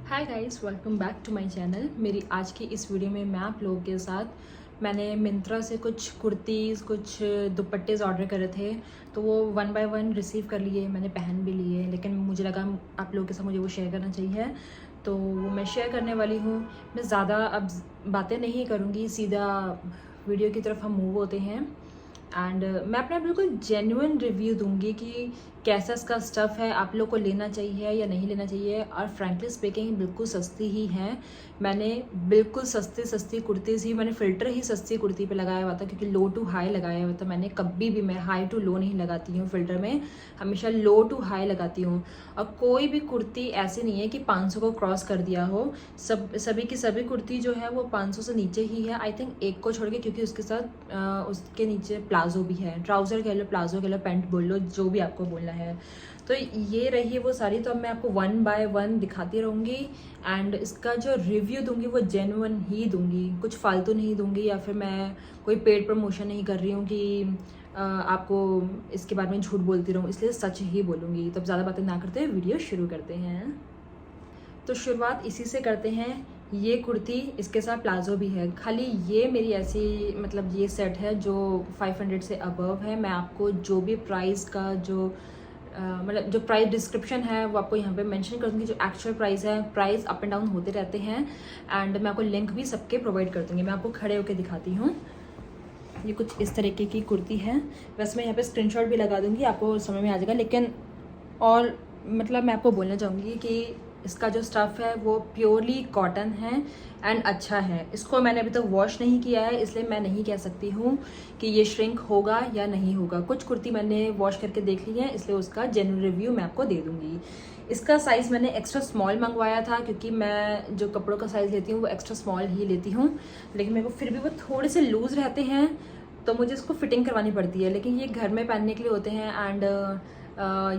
Hi guys, welcome back to my channel. मेरी आज की इस वीडियो में मैं आप लोगों के साथ मैंने मिंत्रा से कुछ कुर्तीज़, कुछ दुपट्टेज़ ऑर्डर करे थे, तो वो वन बाय वन रिसीव कर लिए, मैंने पहन भी लिए। लेकिन मुझे लगा आप लोगों के साथ मुझे वो शेयर करना चाहिए, तो वो मैं शेयर करने वाली हूँ। मैं ज़्यादा अब बातें नहीं करूँगी, सीधा वीडियो की तरफ हम मूव होते हैं। एंड मैं अपना बिल्कुल जेन्युइन रिव्यू दूंगी कि कैसा इसका स्टफ़ है, आप लोग को लेना चाहिए या नहीं लेना चाहिए। और फ्रैंकली स्पीकिंग बिल्कुल सस्ती ही है। मैंने बिल्कुल सस्ती सस्ती कुर्तीज़ ही, मैंने फ़िल्टर ही सस्ती कुर्ती पे लगाया हुआ था, क्योंकि लो टू हाई लगाया हुआ था मैंने। कभी भी मैं हाई टू लो नहीं लगाती हूँ फ़िल्टर में, हमेशा लो टू हाई लगाती हूँ। और कोई भी कुर्ती ऐसी नहीं है कि 500 को क्रॉस कर दिया हो। सभी की सभी कुर्ती जो है वो 500 से नीचे ही है, आई थिंक एक को छोड़ के, क्योंकि उसके साथ उसके नीचे प्लाजो भी है। ट्राउज़र कह लो, प्लाजो कह लो, पैंट बोल लो, जो भी आपको बोलना है। तो ये रही वो सारी, तो अब मैं आपको वन बाय वन दिखाती रहूँगी। एंड इसका जो रिव्यू दूंगी वो जेन्युइन ही दूंगी, कुछ फालतू नहीं दूंगी, या फिर मैं कोई पेड प्रमोशन नहीं कर रही हूँ कि आपको इसके बारे में झूठ बोलती रहूँ, इसलिए सच ही बोलूँगी। तो अब ज़्यादा बातें ना करते वीडियो शुरू करते हैं। तो शुरुआत इसी से करते हैं। ये कुर्ती, इसके साथ प्लाजो भी है। खाली ये मेरी ऐसी, मतलब ये सेट है जो 500 से अबव है। मैं आपको जो भी प्राइस का जो मतलब जो प्राइस डिस्क्रिप्शन है वो आपको यहाँ पे मेंशन कर दूँगी। जो एक्चुअल प्राइस है, प्राइस अप एंड डाउन होते रहते हैं। एंड मैं आपको लिंक भी सबके प्रोवाइड कर दूँगी। मैं आपको खड़े होकर दिखाती हूँ। ये कुछ इस तरीके की कुर्ती है। वैसे मैं यहाँ पे स्क्रीनशॉट भी लगा दूँगी, आपको समझ में आ जाएगा। लेकिन और मतलब मैं आपको बोलना चाहूँगी कि इसका जो स्टफ़ है वो प्योरली कॉटन है एंड अच्छा है। इसको मैंने अभी तक वॉश नहीं किया है, इसलिए मैं नहीं कह सकती हूँ कि ये श्रिंक होगा या नहीं होगा। कुछ कुर्ती मैंने वॉश करके देख ली है, इसलिए उसका जेन्युइन रिव्यू मैं आपको दे दूँगी। इसका साइज़ मैंने एक्स्ट्रा स्मॉल मंगवाया था, क्योंकि मैं जो कपड़ों का साइज़ लेती हूँ वो एक्स्ट्रा स्मॉल ही लेती हूँ। लेकिन मेरे को फिर भी वो थोड़े से लूज़ रहते हैं, तो मुझे इसको फिटिंग करवानी पड़ती है। लेकिन ये घर में पहनने के लिए होते हैं एंड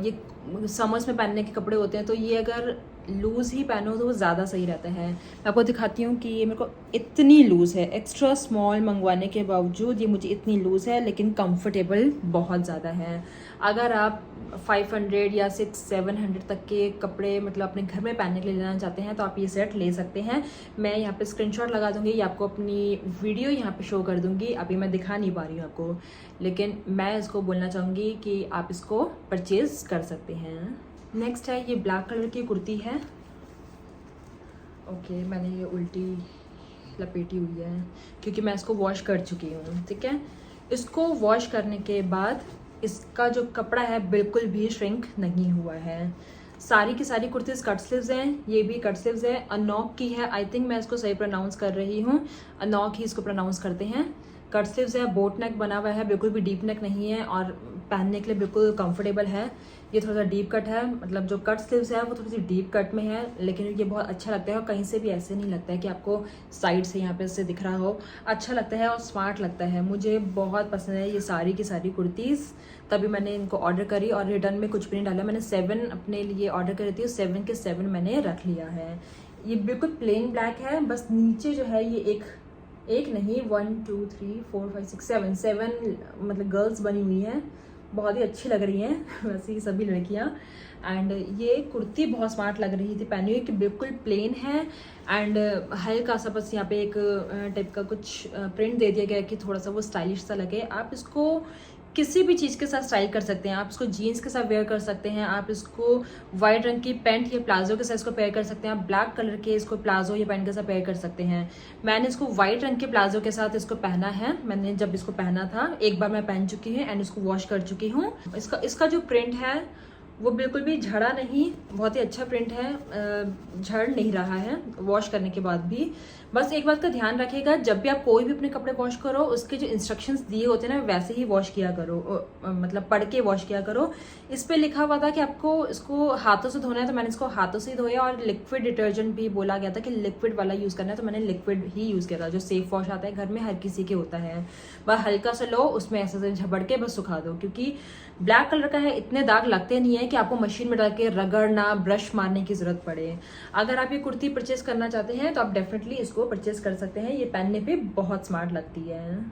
ये समर्स में पहनने के कपड़े होते हैं, तो ये अगर लूज़ ही पहनो तो वो ज़्यादा सही रहता है। मैं आपको दिखाती हूँ कि ये मेरे को इतनी लूज़ है, एक्स्ट्रा स्मॉल मंगवाने के बावजूद ये मुझे इतनी लूज़ है, लेकिन कंफर्टेबल बहुत ज़्यादा है। अगर आप 500 या 600-700 तक के कपड़े मतलब अपने घर में पहनने के लिए लेना चाहते हैं, तो आप ये सेट ले सकते हैं। मैं यहाँ पे स्क्रीनशॉट लगा दूँगी, या आपको अपनी वीडियो यहाँ पे शो कर दूँगी। अभी मैं दिखा नहीं पा रही हूँ आपको, लेकिन मैं इसको बोलना चाहूँगी कि आप इसको परचेज़ कर सकते हैं। नेक्स्ट है ये ब्लैक कलर की कुर्ती है। ओके, मैंने ये उल्टी लपेटी हुई है क्योंकि मैं इसको वॉश कर चुकी हूँ। ठीक है, इसको वॉश करने के बाद इसका जो कपड़ा है बिल्कुल भी श्रिंक नहीं हुआ है। सारी की सारी कुर्तीज कट स्लीव्स हैं, ये भी कट स्लीव्स है। अनॉक की है, आई थिंक मैं इसको सही प्रोनाउंस कर रही हूँ, अनॉक ही इसको प्रोनाउंस करते हैं। कट स्लीव्स है, बोट नेक बना हुआ है, बिल्कुल भी डीप नेक नहीं है और पहनने के लिए बिल्कुल कंफर्टेबल है। ये थोड़ा सा डीप कट है, मतलब जो कट स्लीव्स है वो थोड़ी सी डीप कट में है, लेकिन ये बहुत अच्छा लगता है। और कहीं से भी ऐसे नहीं लगता है कि आपको साइड से यहाँ पे से दिख रहा हो। अच्छा लगता है और स्मार्ट लगता है, मुझे बहुत पसंद है ये सारी की सारी कुर्तीज़। तभी मैंने इनको ऑर्डर करी और रिटर्न में कुछ भी नहीं डाला। मैंने 7 अपने लिए ऑर्डर करी थी, 7 के 7 मैंने रख लिया है। ये बिल्कुल प्लेन ब्लैक है, बस नीचे जो है ये एक नहीं 1 2 3 4 5 6 7 मतलब गर्ल्स बनी हुई हैं, बहुत ही अच्छी लग रही हैं वैसे ही सभी लड़कियां। एंड ये कुर्ती बहुत स्मार्ट लग रही थी पहनी हुई, कि बिल्कुल प्लेन है एंड हल्का सा बस यहाँ पे एक टाइप का कुछ प्रिंट दे दिया गया है कि थोड़ा सा वो स्टाइलिश सा लगे। आप इसको किसी भी चीज़ के साथ स्टाइल कर सकते हैं। आप इसको जीन्स के साथ वेयर कर सकते हैं, आप इसको वाइट रंग की पैंट या प्लाजो के साथ इसको पेयर कर सकते हैं, आप ब्लैक कलर के इसको प्लाजो या पैंट के साथ पेयर कर सकते हैं। मैंने इसको वाइट रंग के प्लाजो के साथ इसको पहना है। मैंने जब इसको पहना था एक बार मैं पहन चुकी हूँ एंड इसको वॉश कर चुकी हूँ। इसका जो प्रिंट है वो बिल्कुल भी झड़ा नहीं, बहुत ही अच्छा प्रिंट है, झड़ नहीं रहा है वॉश करने के बाद भी। बस एक बात का ध्यान रखिएगा, जब भी आप कोई भी अपने कपड़े वॉश करो उसके जो इंस्ट्रक्शंस दिए होते हैं ना वैसे ही वॉश किया करो, मतलब पढ़ के वॉश किया करो। इस पे लिखा हुआ था कि आपको इसको हाथों से धोना है, तो मैंने इसको हाथों से ही धोया। और लिक्विड डिटर्जेंट भी बोला गया था कि लिक्विड वाला यूज़ करना है, तो मैंने लिक्विड ही यूज़ किया था। जो सेफ वॉश आता है घर में हर किसी के होता है, बस हल्का सा लो, उसमें ऐसे से झपड़ के बस सुखा दो, क्योंकि ब्लैक कलर का है, इतने दाग लगते नहीं है कि आपको मशीन में डाल के रगड़ना, ब्रश मारने की जरूरत पड़े। अगर आप ये कुर्ती परचेज करना चाहते हैं तो आप डेफिनेटली इसको परचेज कर सकते हैं, ये पहनने पे बहुत स्मार्ट लगती है।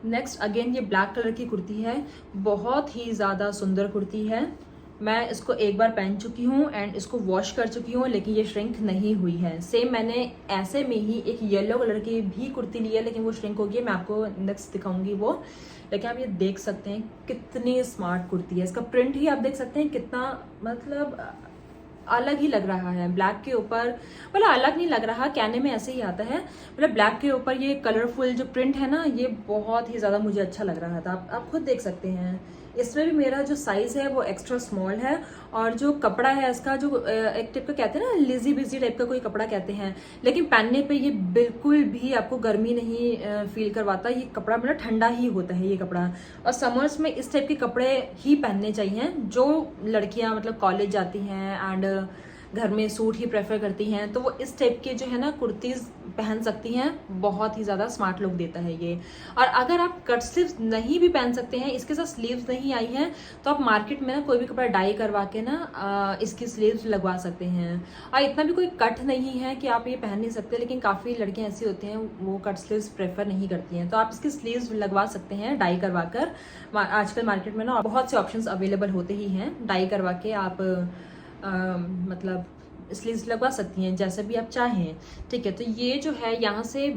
नेक्स्ट अगेन ये ब्लैक कलर की कुर्ती है, बहुत ही ज़्यादा सुंदर कुर्ती है। मैं इसको एक बार पहन चुकी हूँ एंड इसको वॉश कर चुकी हूँ, लेकिन ये श्रिंक नहीं हुई है। सेम मैंने ऐसे में ही एक येलो कलर की भी कुर्ती ली है, लेकिन वो श्रिंक हो गई है। मैं आपको नेक्स्ट दिखाऊंगी वो। लेकिन आप ये देख सकते हैं कितनी स्मार्ट कुर्ती है। इसका प्रिंट ही आप देख सकते हैं कितना मतलब अलग ही लग रहा है ब्लैक के ऊपर। मतलब अलग नहीं लग रहा, कहने में ऐसे ही आता है। मतलब ब्लैक के ऊपर ये कलरफुल जो प्रिंट है ना, ये बहुत ही ज़्यादा मुझे अच्छा लग रहा था। आप खुद देख सकते हैं। इसमें भी मेरा जो साइज़ है वो एक्स्ट्रा स्मॉल है, और जो कपड़ा है इसका जो एक टाइप का कहते हैं ना, लिजी बिजी टाइप का कोई कपड़ा कहते हैं, लेकिन पहनने पे ये बिल्कुल भी आपको गर्मी नहीं फील करवाता। ये कपड़ा मतलब ठंडा ही होता है ये कपड़ा। और समर्स में इस टाइप के कपड़े ही पहनने चाहिए जो लड़कियां मतलब कॉलेज जाती हैं एंड घर में सूट ही प्रेफर करती हैं, तो वो इस टाइप के जो है ना कुर्तीज़ पहन सकती हैं। बहुत ही ज़्यादा स्मार्ट लुक देता है ये। और अगर आप कट स्लीव्स नहीं भी पहन सकते हैं, इसके साथ स्लीव्स नहीं आई हैं, तो आप मार्केट में ना कोई भी कपड़ा डाई करवा के ना इसकी स्लीव्स लगवा सकते हैं। और इतना भी कोई कट नहीं है कि आप ये पहन नहीं सकते, लेकिन काफ़ी लड़कियाँ ऐसी होती हैं वो कट स्लीव्स प्रेफर नहीं करती हैं, तो आप इसकी स्लीव्स लगवा सकते हैं डाई करवा कर। आजकल मार्केट में ना बहुत से ऑप्शंस अवेलेबल होते ही हैं, डाई करवा के आप मतलब स्लीव्स लगवा सकती हैं जैसे भी आप चाहें। ठीक है, तो ये जो है यहाँ से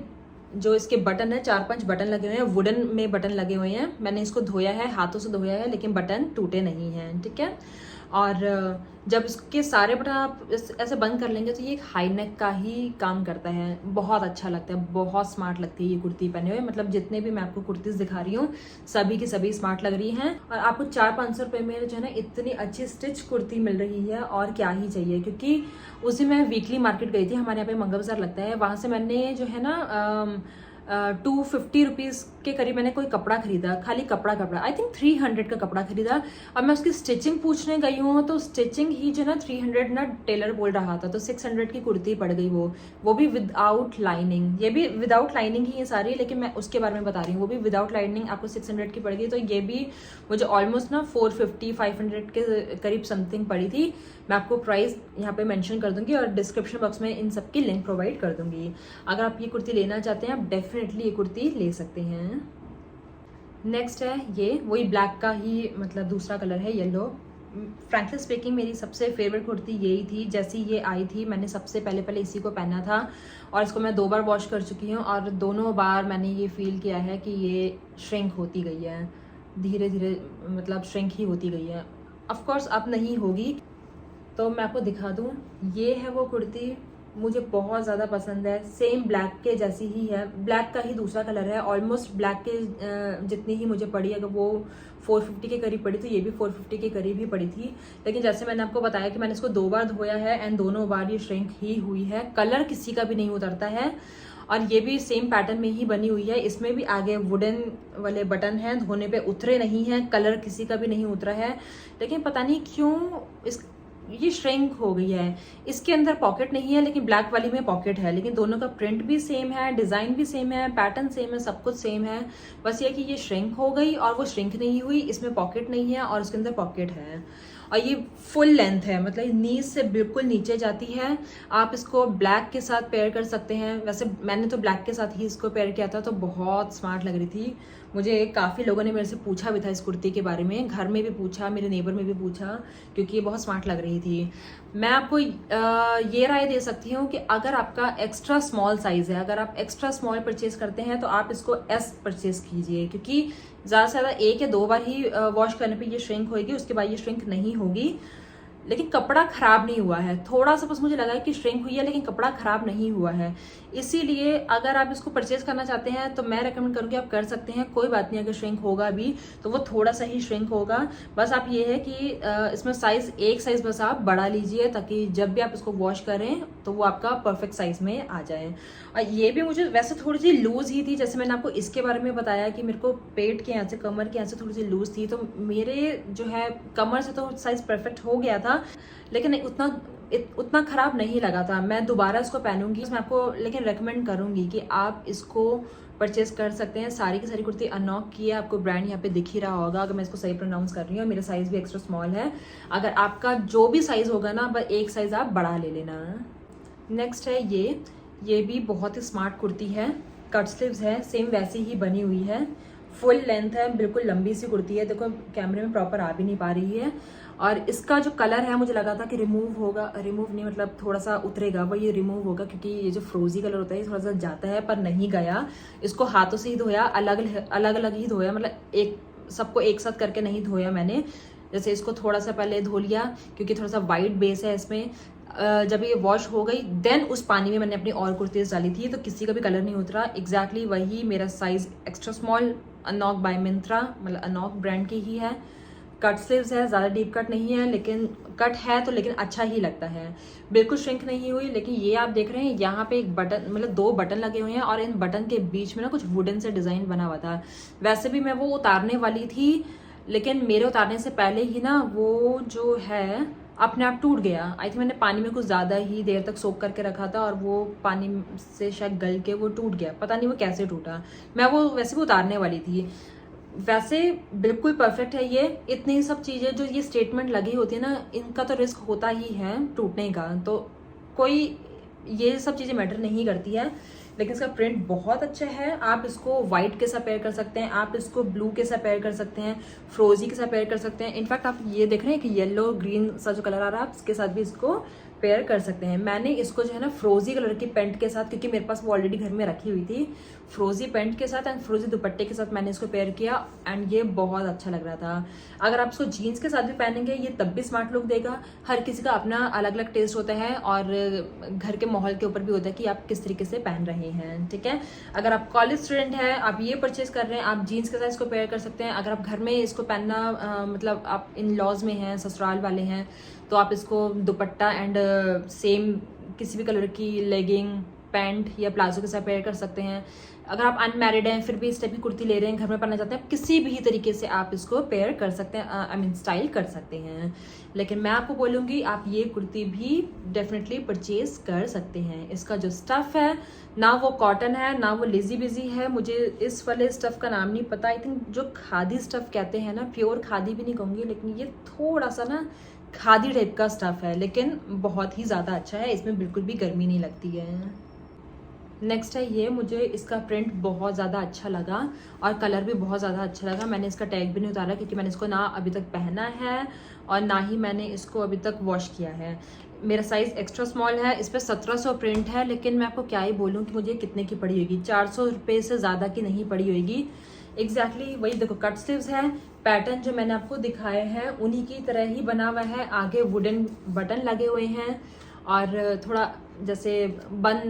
जो इसके बटन है, 4-5 बटन लगे हुए हैं, वुडन में बटन लगे हुए हैं। मैंने इसको धोया है, हाथों से धोया है, लेकिन बटन टूटे नहीं हैं। ठीक है, और जब इसके सारे बटन आप ऐसे बंद कर लेंगे तो ये एक हाई नेक का ही काम करता है। बहुत अच्छा लगता है, बहुत स्मार्ट लगती है ये कुर्ती पहने हुए। मतलब जितने भी मैं आपको कुर्तीज़ दिखा रही हूँ सभी की सभी स्मार्ट लग रही हैं। और आपको 400-500 रुपये में जो है ना इतनी अच्छी स्टिच कुर्ती मिल रही है, और क्या ही चाहिए। क्योंकि उस दिन मैं वीकली मार्केट गई थी, हमारे यहाँ पे मंगल बाजार लगता है, वहाँ से मैंने जो है ना 250 रुपीज़ के करीब मैंने कोई कपड़ा खरीदा, खाली कपड़ा आई थिंक 300 का कपड़ा खरीदा। अब मैं उसकी स्टिचिंग पूछने गई हूँ तो स्टिचिंग ही जो ना 300 ना टेलर बोल रहा था, तो 600 की कुर्ती पड़ गई वो भी विदाउट लाइनिंग। ये भी विदाउट लाइनिंग ही है सारी, लेकिन मैं उसके बारे में बता रही हूँ, वो भी विदाउट लाइनिंग आपको 600 की पड़ गई। तो ये भी मुझे ऑलमोस्ट ना 450-500 के करीब समथिंग पड़ी थी। मैं आपको प्राइस यहाँ पे मेंशन कर दूंगी और डिस्क्रिप्शन बॉक्स में इन सब की लिंक प्रोवाइड कर दूंगी। अगर आप ये कुर्ती लेना चाहते हैं आप डेफिनेटली ये कुर्ती ले सकते हैं। नेक्स्ट है ये, वही ब्लैक का ही मतलब दूसरा कलर है येलो। फ्रैंकली स्पीकिंग मेरी सबसे फेवरेट कुर्ती यही थी। जैसी ये आई थी मैंने सबसे पहले इसी को पहना था, और इसको मैं 2 बार वॉश कर चुकी हूँ, और दोनों बार मैंने ये फील किया है कि ये श्रिंक होती गई है, धीरे धीरे मतलब श्रिंक ही होती गई है। ऑफकोर्स अब नहीं होगी। तो मैं आपको दिखा दूँ, ये है वो कुर्ती, मुझे बहुत ज़्यादा पसंद है। सेम ब्लैक के जैसी ही है, ब्लैक का ही दूसरा कलर है। ऑलमोस्ट ब्लैक के जितनी ही मुझे पड़ी, अगर वो 450 के करीब पड़ी तो ये भी 450 के करीब ही पड़ी थी। लेकिन जैसे मैंने आपको बताया कि मैंने इसको 2 बार धोया है एंड दोनों बार ये श्रिंक ही हुई है। कलर किसी का भी नहीं उतरता है, और ये भी सेम पैटर्न में ही बनी हुई है। इसमें भी आगे वुडन वाले बटन हैं, धोने पे उतरे नहीं हैं, कलर किसी का भी नहीं उतरा है। लेकिन पता नहीं क्यों ये श्रिंक हो गई है। इसके अंदर पॉकेट नहीं है, लेकिन ब्लैक वाली में पॉकेट है। लेकिन दोनों का प्रिंट भी सेम है, डिज़ाइन भी सेम है, पैटर्न सेम है, सब कुछ सेम है। बस ये कि ये श्रिंक हो गई और वो श्रिंक नहीं हुई। इसमें पॉकेट नहीं है और उसके अंदर पॉकेट है, और ये फुल लेंथ है, मतलब नीज से बिल्कुल नीचे जाती है। आप इसको ब्लैक के साथ पेयर कर सकते हैं। वैसे मैंने तो ब्लैक के साथ ही इसको पेयर किया था, तो बहुत स्मार्ट लग रही थी। मुझे काफ़ी लोगों ने मेरे से पूछा भी था इस कुर्ती के बारे में, घर में भी पूछा, मेरे नेबर में भी पूछा, क्योंकि ये बहुत स्मार्ट लग रही थी। मैं आपको ये राय दे सकती हूँ कि अगर आपका एक्स्ट्रा स्मॉल साइज़ है, अगर आप एक्स्ट्रा स्मॉल परचेज करते हैं तो आप इसको एस परचेज कीजिए, क्योंकि ज़्यादा से ज़्यादा 1 या 2 बार ही वॉश करने पे ये श्रिंक होगी, उसके बाद ये श्रिंक नहीं होगी। लेकिन कपड़ा ख़राब नहीं हुआ है, थोड़ा सा बस मुझे लगा कि श्रिंक हुई है, लेकिन कपड़ा ख़राब नहीं हुआ है। इसीलिए अगर आप इसको परचेज करना चाहते हैं तो मैं रेकमेंड करूँगी आप कर सकते हैं, कोई बात नहीं। अगर श्रिंक होगा भी तो वो थोड़ा सा ही श्रिंक होगा। बस आप ये है कि इसमें साइज़ एक साइज़ बस आप बढ़ा लीजिए, ताकि जब भी आप इसको वॉश करें तो वो आपका परफेक्ट साइज़ में आ जाए। और ये भी मुझे वैसे थोड़ी सी लूज़ ही थी, जैसे मैंने आपको इसके बारे में बताया कि मेरे को पेट के यहाँ से, कमर के यहाँ से थोड़ी सी लूज़ थी, तो मेरे जो है कमर से तो साइज़ परफेक्ट हो गया था, लेकिन उतना ख़राब नहीं लगा था। मैं दोबारा इसको पहनूंगी, मैं आपको लेकिन रेकमेंड करूंगी कि आप इसको परचेज कर सकते हैं। सारी की सारी कुर्ती अनलॉक की है, आपको ब्रांड यहाँ पे दिख ही रहा होगा अगर मैं इसको सही प्रोनाउंस कर रही हूँ। मेरा साइज़ भी एक्स्ट्रा स्मॉल है, अगर आपका जो भी साइज़ होगा ना बस एक साइज़ आप बढ़ा ले लेना। नेक्स्ट है ये भी बहुत ही स्मार्ट कुर्ती है, कट स्लीव्स है, सेम वैसी ही बनी हुई है, फुल लेंथ है, बिल्कुल लंबी सी कुर्ती है। देखो कैमरे में प्रॉपर आ भी नहीं पा रही है, और इसका जो कलर है मुझे लगा था कि रिमूव होगा, रिमूव नहीं मतलब थोड़ा सा उतरेगा, वो ये रिमूव होगा क्योंकि ये जो फ्रोजी कलर होता है ये थोड़ा सा जाता है, पर नहीं गया। इसको हाथों से ही धोया, अलग अलग ही धोया, मतलब एक सबको एक साथ करके नहीं धोया मैंने। जैसे इसको थोड़ा सा पहले धो लिया क्योंकि थोड़ा सा वाइट बेस है इसमें। जब ये वॉश हो गई देन उस पानी में मैंने अपनी और कुर्तीज डाली थी, तो किसी का भी कलर नहीं उतरा। एग्जैक्टली वही मेरा size extra small, Anouk by Myntra, मतलब अनॉक ब्रांड की ही है। कट स्लीव्स है, ज़्यादा डीप कट नहीं है, लेकिन कट है तो लेकिन अच्छा ही लगता है, बिल्कुल श्रिंक नहीं हुई। लेकिन ये आप देख रहे हैं यहाँ पे एक बटन, मतलब 2 बटन लगे हुए हैं और इन बटन के बीच में ना कुछ वुडन से डिज़ाइन बना हुआ था। वैसे भी मैं वो उतारने वाली थी, लेकिन मेरे उतारने से पहले ही ना वो जो है अपने आप टूट गया। आई थिंक मैंने पानी में कुछ ज़्यादा ही देर तक सोक करके रखा था और वो पानी से शायद गल के वो टूट गया, पता नहीं वो कैसे टूटा। मैं वो वैसे भी उतारने वाली थी। वैसे बिल्कुल परफेक्ट है ये। इतनी सब चीज़ें जो ये स्टेटमेंट लगी होती है ना, इनका तो रिस्क होता ही है टूटने का, तो कोई ये सब चीज़ें मैटर नहीं करती है। लेकिन इसका प्रिंट बहुत अच्छा है। आप इसको वाइट के साथ पेयर कर सकते हैं, आप इसको ब्लू के साथ पेयर कर सकते हैं, फ्रोजी के साथ पेयर कर सकते हैं। इनफैक्ट आप ये देख रहे हैं कि येलो ग्रीन सा जो कलर आ रहा है, आप इसके साथ भी इसको पेयर कर सकते हैं। मैंने इसको जो है ना फ्रोजी कलर की पेंट के साथ, क्योंकि मेरे पास वो ऑलरेडी घर में रखी हुई थी, फ्रोजी पेंट के साथ एंड फ्रोजी दुपट्टे के साथ मैंने इसको पेयर किया एंड ये बहुत अच्छा लग रहा था। अगर आप इसको जीन्स के साथ भी पहनेंगे ये तब भी स्मार्ट लुक देगा। हर किसी का अपना अलग अलग टेस्ट होता है और घर के माहौल के ऊपर भी होता है कि आप किस तरीके से पहन रहे हैं, ठीक है। अगर आप कॉलेज स्टूडेंट हैं, आप ये परचेज कर रहे हैं, आप जीन्स के साथ इसको पेयर कर सकते हैं। अगर आप घर में इसको पहनना मतलब आप इन लॉज में हैं, ससुराल वाले हैं, तो आप इसको दुपट्टा एंड सेम किसी भी कलर की लेगिंग, पैंट या प्लाजो के साथ पेयर कर सकते हैं। अगर आप अनमैरिड हैं फिर भी इस टाइप की कुर्ती ले रहे हैं, घर में पहनना चाहते हैं, किसी भी तरीके से आप इसको पेयर कर सकते हैं, आई मीन स्टाइल कर सकते हैं। लेकिन मैं आपको बोलूँगी आप ये कुर्ती भी डेफिनेटली परचेज कर सकते हैं। इसका जो स्टफ़ है ना वो कॉटन है ना वो लेजी बिजी है, मुझे इस वाले स्टफ़ का नाम नहीं पता। आई थिंक जो खादी स्टफ़ कहते हैं ना, प्योर खादी भी नहीं कहूँगी, लेकिन ये थोड़ा सा ना खादी टाइप का स्टफ़ है, लेकिन बहुत ही ज़्यादा अच्छा है, इसमें बिल्कुल भी गर्मी नहीं लगती है। नेक्स्ट है ये, मुझे इसका प्रिंट बहुत ज़्यादा अच्छा लगा और कलर भी बहुत ज़्यादा अच्छा लगा। मैंने इसका टैग भी नहीं उतारा क्योंकि मैंने इसको ना अभी तक पहना है और ना ही मैंने इसको अभी तक वॉश किया है। मेरा साइज़ एक्स्ट्रा स्मॉल है, इस पर 1700 प्रिंट है, लेकिन मैं आपको क्या ही बोलूँ कि मुझे कितने की पड़ी होगी, 400 रुपये से ज़्यादा की नहीं पड़ी होगी। एग्जैक्टली वही देखो, कट स्लीव्स है, पैटर्न जो मैंने आपको दिखाए हैं उन्हीं की तरह ही बना हुआ है। आगे वुडन बटन लगे हुए हैं और थोड़ा जैसे बन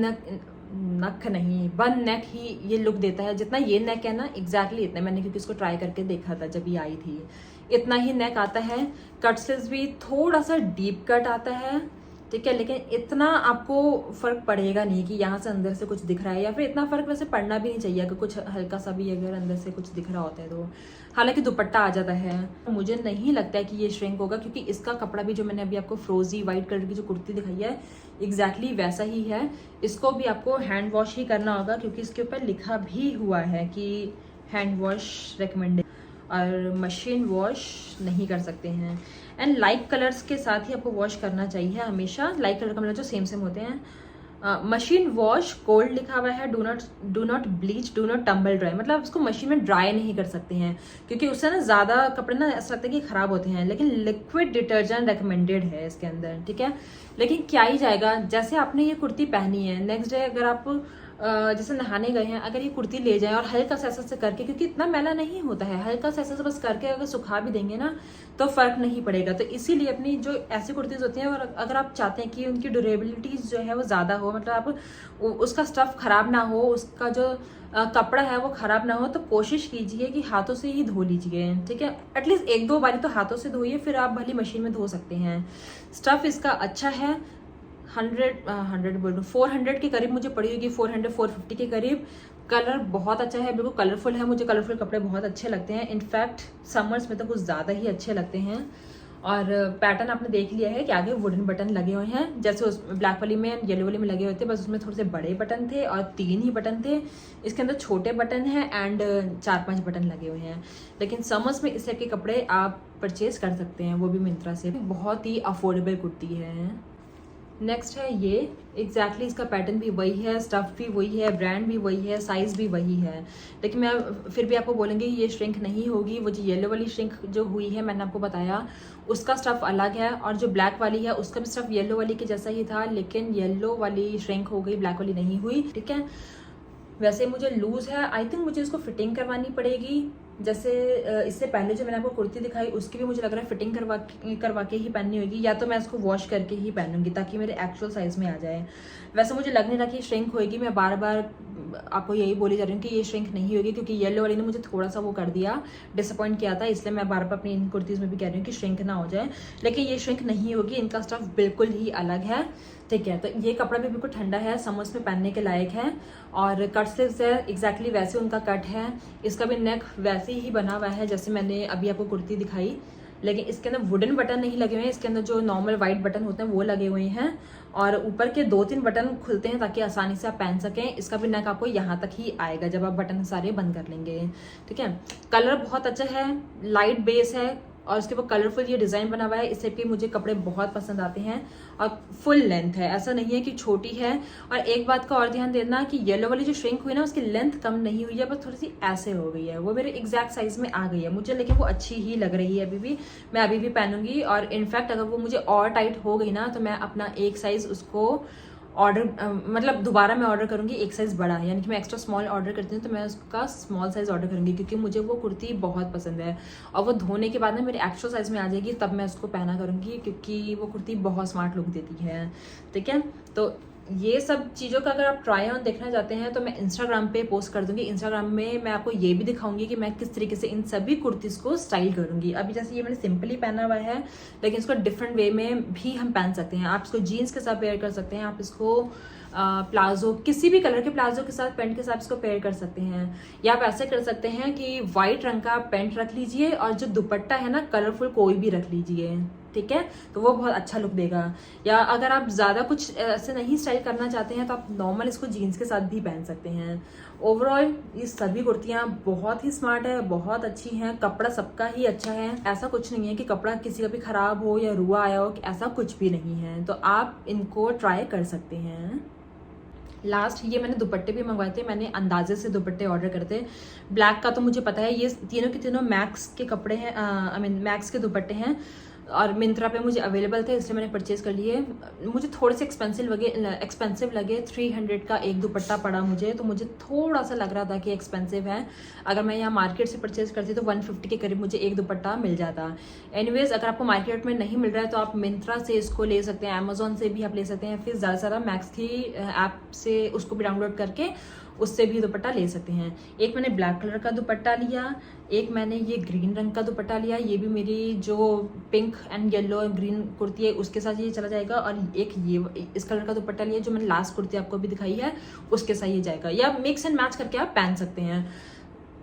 नेक ही ये लुक देता है। जितना ये नेक है ना एग्जैक्टली इतना, मैंने क्योंकि इसको ट्राई करके देखा था जब ये आई थी, इतना ही नेक आता है। कट स्लीव्स भी थोड़ा सा डीप कट आता है, ठीक है, लेकिन इतना आपको फर्क पड़ेगा नहीं कि यहाँ से अंदर से कुछ दिख रहा है, या फिर इतना फर्क वैसे पड़ना भी नहीं चाहिए अगर कुछ हल्का सा भी अगर अंदर से कुछ दिख रहा होता है तो। हालांकि दुपट्टा आ जाता है, मुझे नहीं लगता है कि ये श्रिंक होगा क्योंकि इसका कपड़ा भी जो मैंने अभी आपको फ्रोजी वाइट कलर की जो कुर्ती दिखाई है एग्जैक्टली वैसा ही है। इसको भी आपको हैंड वॉश ही करना होगा क्योंकि इसके ऊपर लिखा भी हुआ है कि हैंड वॉश रिकमेंडेड, और मशीन वॉश नहीं कर सकते हैं। एंड लाइट कलर्स के साथ ही आपको वॉश करना चाहिए हमेशा, लाइट कलर का मतलब जो सेम होते हैं। मशीन वॉश कोल्ड लिखा हुआ है, do not bleach, do not tumble dry, मतलब उसको मशीन में ड्राई नहीं कर सकते हैं क्योंकि उससे ना ज़्यादा कपड़े ना ऐसा लगता है कि ख़राब होते हैं। लेकिन लिक्विड डिटर्जेंट रिकमेंडेड है इसके अंदर, ठीक है। लेकिन क्या ही जाएगा, जैसे आपने ये कुर्ती पहनी है, नेक्स्ट डे अगर आप जैसे नहाने गए हैं, अगर ये कुर्ती ले जाएं और हल्का सा ऐसा से करके, क्योंकि इतना मैला नहीं होता है, हल्का सा ऐसा से बस करके अगर सुखा भी देंगे ना तो फर्क नहीं पड़ेगा। तो इसीलिए अपनी जो ऐसी कुर्तीज़ होती हैं, और अगर आप चाहते हैं कि उनकी ड्यूरेबिलिटी जो है वो ज़्यादा हो, मतलब आप उसका स्टफ़ ख़राब ना हो, उसका जो कपड़ा है वो ख़राब ना हो, तो कोशिश कीजिए कि हाथों से ही धो लीजिए, ठीक है। एटलीस्ट 1-2 बारी तो हाथों से धोइए, फिर आप भली मशीन में धो सकते हैं। स्टफ़ इसका अच्छा है, 400 के करीब मुझे पड़ी होगी, 450 के करीब। कलर बहुत अच्छा है, बिल्कुल कलरफुल है, मुझे कलरफुल कपड़े बहुत अच्छे लगते हैं। इनफैक्ट समर्स में तो कुछ ज़्यादा ही अच्छे लगते हैं। और पैटर्न आपने देख लिया है कि आगे वुडन बटन लगे हुए हैं, जैसे उस ब्लैक वाली में येलो वाली में लगे हुए थे, बस उसमें थोड़े से बड़े बटन थे और 3 ही बटन थे। इसके अंदर छोटे बटन हैं एंड 4-5 बटन लगे हुए हैं। लेकिन समर्स में इस तरह के कपड़े आप परचेज कर सकते हैं, वो भी मिंत्रा से। बहुत ही अफोर्डेबल कुर्ती है। नेक्स्ट है ये, एग्जैक्टली इसका पैटर्न भी वही है, स्टफ भी वही है, ब्रांड भी वही है, साइज़ भी वही है, लेकिन मैं फिर भी आपको बोलूँगी ये श्रिंक नहीं होगी। वो जो येलो वाली श्रिंक जो हुई है मैंने आपको बताया, उसका स्टफ़ अलग है, और जो ब्लैक वाली है उसका भी स्टफ़ येलो वाली के जैसा ही था, लेकिन येलो वाली श्रिंक हो गई, ब्लैक वाली नहीं हुई। ठीक है, वैसे मुझे लूज़ है, आई थिंक मुझे इसको फिटिंग करवानी पड़ेगी। जैसे इससे पहले जो मैंने आपको कुर्ती दिखाई उसकी भी मुझे लग रहा है फिटिंग करवा के ही पहननी होगी, या तो मैं इसको वॉश करके ही पहनूंगी ताकि मेरे एक्चुअल साइज़ में आ जाए। वैसे मुझे लग नहीं रहा कि श्रिंक होएगी, मैं बार बार आपको यही बोली जा रही हूँ कि ये श्रिंक नहीं होगी, क्योंकि येलो वाली ने मुझे थोड़ा सा वो कर दिया, डिसअपॉइंट किया था, इसलिए मैं बार बार अपनी इन कुर्तीज़ में भी कह रही हूँ कि श्रिंक ना हो जाए। लेकिन ये श्रिंक नहीं होगी, इनका स्टफ बिल्कुल ही अलग है। ठीक है, तो ये कपड़ा भी बिल्कुल ठंडा है, समर्स में पहनने के लायक है, और कट स्लीव्स है, एग्जैक्टली वैसे उनका कट है। इसका भी नेक वैसे ही बना हुआ है जैसे मैंने अभी आपको कुर्ती दिखाई, लेकिन इसके अंदर वुडन बटन नहीं लगे हुए हैं, इसके अंदर जो नॉर्मल वाइट बटन होते हैं वो लगे हुए हैं, और ऊपर के 2-3 बटन खुलते हैं ताकि आसानी से आप पहन सकें। इसका भी नेक आपको यहाँ तक ही आएगा जब आप बटन सारे बंद कर लेंगे। ठीक है, कलर बहुत अच्छा है, लाइट बेस है, और उसके ऊपर कलरफुल ये डिज़ाइन बना हुआ है, इससे भी मुझे कपड़े बहुत पसंद आते हैं, और फुल लेंथ है, ऐसा नहीं है कि छोटी है। और एक बात का और ध्यान देना कि येलो वाली जो श्रिंक हुई ना उसकी लेंथ कम नहीं हुई है, बस थोड़ी सी ऐसे हो गई है, वो मेरे एग्जैक्ट साइज में आ गई है मुझे, लेकिन वो अच्छी ही लग रही है अभी भी, मैं अभी भी पहनूंगी। और इनफैक्ट अगर वो मुझे और टाइट हो गई ना तो मैं अपना एक साइज उसको ऑर्डर मतलब दोबारा मैं ऑर्डर करूँगी एक साइज़ बड़ा, यानी कि मैं एक्स्ट्रा स्मॉल ऑर्डर करती हूँ तो मैं उसका स्मॉल साइज़ ऑर्डर करूँगी, क्योंकि मुझे वो कुर्ती बहुत पसंद है, और वो धोने के बाद ना मेरे एक्स्ट्रा साइज़ में आ जाएगी, तब मैं उसको पहना करूँगी, क्योंकि वो कुर्ती बहुत स्मार्ट लुक देती है। ठीक है, तो ये सब चीज़ों का अगर आप ट्राई ऑन देखना चाहते हैं तो मैं इंस्टाग्राम पे पोस्ट कर दूंगी। इंस्टाग्राम में मैं आपको ये भी दिखाऊंगी कि मैं किस तरीके से इन सभी कुर्तीज़ को स्टाइल करूंगी। अभी जैसे ये मैंने सिंपली पहना हुआ है, लेकिन इसको डिफरेंट वे में भी हम पहन सकते हैं। आप इसको जीन्स के साथ पेयर कर सकते हैं, आप इसको प्लाजो, किसी भी कलर के प्लाजो के साथ पैंट के साथ इसको पेयर कर सकते हैं, या आप ऐसे कर सकते हैं कि वाइट रंग का पैंट रख लीजिए और जो दुपट्टा है ना कलरफुल कोई भी रख लीजिए। ठीक है, तो वो बहुत अच्छा लुक देगा। या अगर आप ज़्यादा कुछ ऐसे नहीं स्टाइल करना चाहते हैं तो आप नॉर्मल इसको जीन्स के साथ भी पहन सकते हैं। ओवरऑल ये सभी कुर्तियाँ बहुत ही स्मार्ट है, बहुत अच्छी हैं, कपड़ा सबका ही अच्छा है, ऐसा कुछ नहीं है कि कपड़ा किसी का भी ख़राब हो या रुआ आया हो, ऐसा कुछ भी नहीं है, तो आप इनको ट्राई कर सकते हैं। लास्ट ये मैंने दुपट्टे भी मंगवाए थे, मैंने अंदाजे से दुपट्टे ऑर्डर करे थे। ब्लैक का तो मुझे पता है, ये तीनों के तीनों मैक्स के कपड़े हैं, आई मीन मैक्स के दुपट्टे हैं, और मिंत्रा पे मुझे अवेलेबल थे इसलिए मैंने परचेज़ कर लिए। मुझे थोड़े से एक्सपेंसिव लगे 300 का एक दुपट्टा पड़ा मुझे, तो मुझे थोड़ा सा लग रहा था कि एक्सपेंसिव है। अगर मैं यहाँ मार्केट से परचेज़ करती तो 150 के करीब मुझे एक दुपट्टा मिल जाता। एनीवेज, अगर आपको मार्केट में नहीं मिल रहा है तो आप मिंत्रा से इसको ले सकते हैं, अमेजोन से भी आप ले सकते हैं, फिर ज़्यादा से ज़्यादा मैक्स की ऐप से उसको भी डाउनलोड करके उससे भी दुपट्टा ले सकते हैं। एक मैंने ब्लैक कलर का दुपट्टा लिया, एक मैंने ये ग्रीन रंग का दुपट्टा लिया, ये भी मेरी जो pink and yellow green kurti है उसके साथ ये चला जाएगा, और एक ये इस कलर का दुपट्टा लिया जो मैंने लास्ट कुर्ती आपको भी दिखाई है उसके साथ ये जाएगा, या मिक्स एंड मैच करके आप पहन सकते हैं।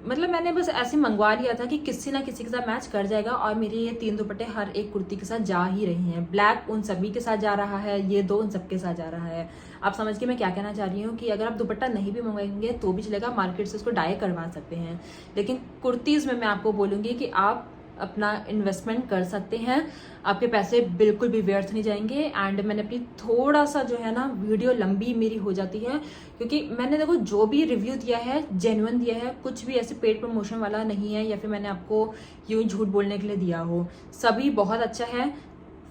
मतलब मैंने बस ऐसे मंगवा लिया था कि किसी ना किसी के साथ मैच कर जाएगा, और मेरे ये 3 दुपट्टे हर एक कुर्ती के साथ जा ही रही हैं। ब्लैक उन सभी के साथ जा रहा है, ये 2 उन सबके साथ जा रहा है। आप समझ के मैं क्या कहना चाह रही हूँ कि अगर आप दुपट्टा नहीं भी मंगवाएंगे तो भी चलेगा, मार्केट से उसको डाई करवा सकते हैं, लेकिन कुर्तीज़ में मैं आपको बोलूँगी कि आप अपना इन्वेस्टमेंट कर सकते हैं, आपके पैसे बिल्कुल भी व्यर्थ नहीं जाएंगे। एंड मैंने अपनी थोड़ा सा जो है ना वीडियो लंबी मेरी हो जाती है, क्योंकि मैंने देखो जो भी रिव्यू दिया है जेन्युइन दिया है, कुछ भी ऐसे पेड प्रमोशन वाला नहीं है या फिर मैंने आपको यूं झूठ बोलने के लिए दिया हो, सभी बहुत अच्छा है।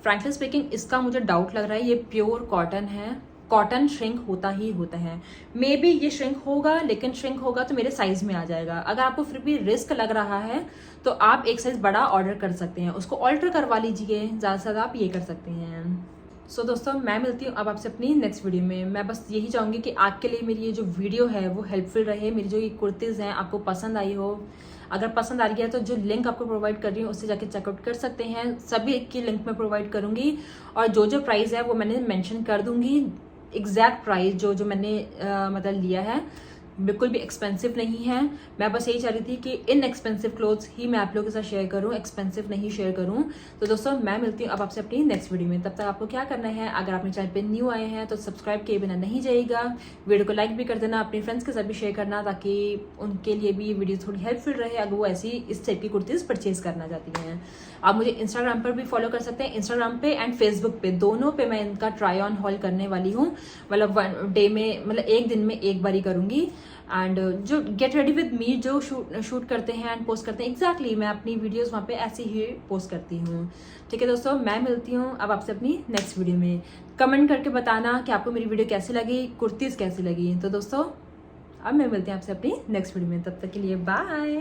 फ्रैंकली स्पीकिंग इसका मुझे डाउट लग रहा है, ये प्योर कॉटन है, कॉटन श्रिंक होता ही होता है। मे बी ये श्रिंक होगा, लेकिन श्रिंक होगा तो मेरे साइज में आ जाएगा। अगर आपको फिर भी रिस्क लग रहा है तो आप एक साइज बड़ा ऑर्डर कर सकते हैं, उसको ऑल्टर करवा लीजिए, ज़्यादा से ज़्यादा आप ये कर सकते हैं। सो दोस्तों, मैं मिलती हूँ अब आपसे अपनी नेक्स्ट वीडियो में। मैं बस यही चाहूँगी कि आपके लिए मेरी ये जो वीडियो है वो हेल्पफुल रहे, मेरी जो ये कुर्तीज़ हैं आपको पसंद आई हो। अगर पसंद आ रही है तो जो लिंक आपको प्रोवाइड कर रही हूँ उससे जाके चेकआउट कर सकते हैं, सभी की लिंक मैं प्रोवाइड करूँगी, और जो जो प्राइस है वो मैंने मेंशन कर दूँगी, एग्जैक्ट प्राइस जो मैंने मतलब लिया है, बिल्कुल भी एक्सपेंसिव नहीं है। मैं बस यही चाह रही थी कि इन एक्सपेंसिव क्लोथ्स ही मैं आप लोगों के साथ शेयर करूं, एक्सपेंसिव नहीं शेयर करूं। तो दोस्तों मैं मिलती हूँ अब आपसे अपनी नेक्स्ट वीडियो में। तब तक आपको क्या करना है, अगर आपने चैनल पे न्यू आए हैं तो सब्सक्राइब किए बिना नहीं जाइएगा, वीडियो को लाइक भी कर देना, अपने फ्रेंड्स के साथ भी शेयर करना ताकि उनके लिए भी ये वीडियो थोड़ी हेल्पफुल रहे अगर वो ऐसी इस टाइप की कुर्तीज़ परचेज करना चाहती हैं। आप मुझे इंस्टाग्राम पर भी फॉलो कर सकते हैं, इंस्टाग्राम पे एंड फेसबुक पे, दोनों पे मैं इनका ट्राई ऑन हॉल करने वाली हूँ। मतलब डे में, मतलब एक दिन में एक बार ही करूँगी। एंड जो गेट रेडी विद मी जो शूट करते हैं एंड पोस्ट करते हैं, एग्जैक्टली मैं अपनी वीडियोस वहाँ पे ऐसे ही पोस्ट करती हूँ। ठीक है दोस्तों, मैं मिलती हूँ अब आपसे अपनी नेक्स्ट वीडियो में। कमेंट करके बताना कि आपको मेरी वीडियो कैसी लगी, कुर्तीज़ कैसी लगी। तो दोस्तों अब मैं मिलती हूँ आपसे अपनी नेक्स्ट वीडियो में, तब तक के लिए बाय।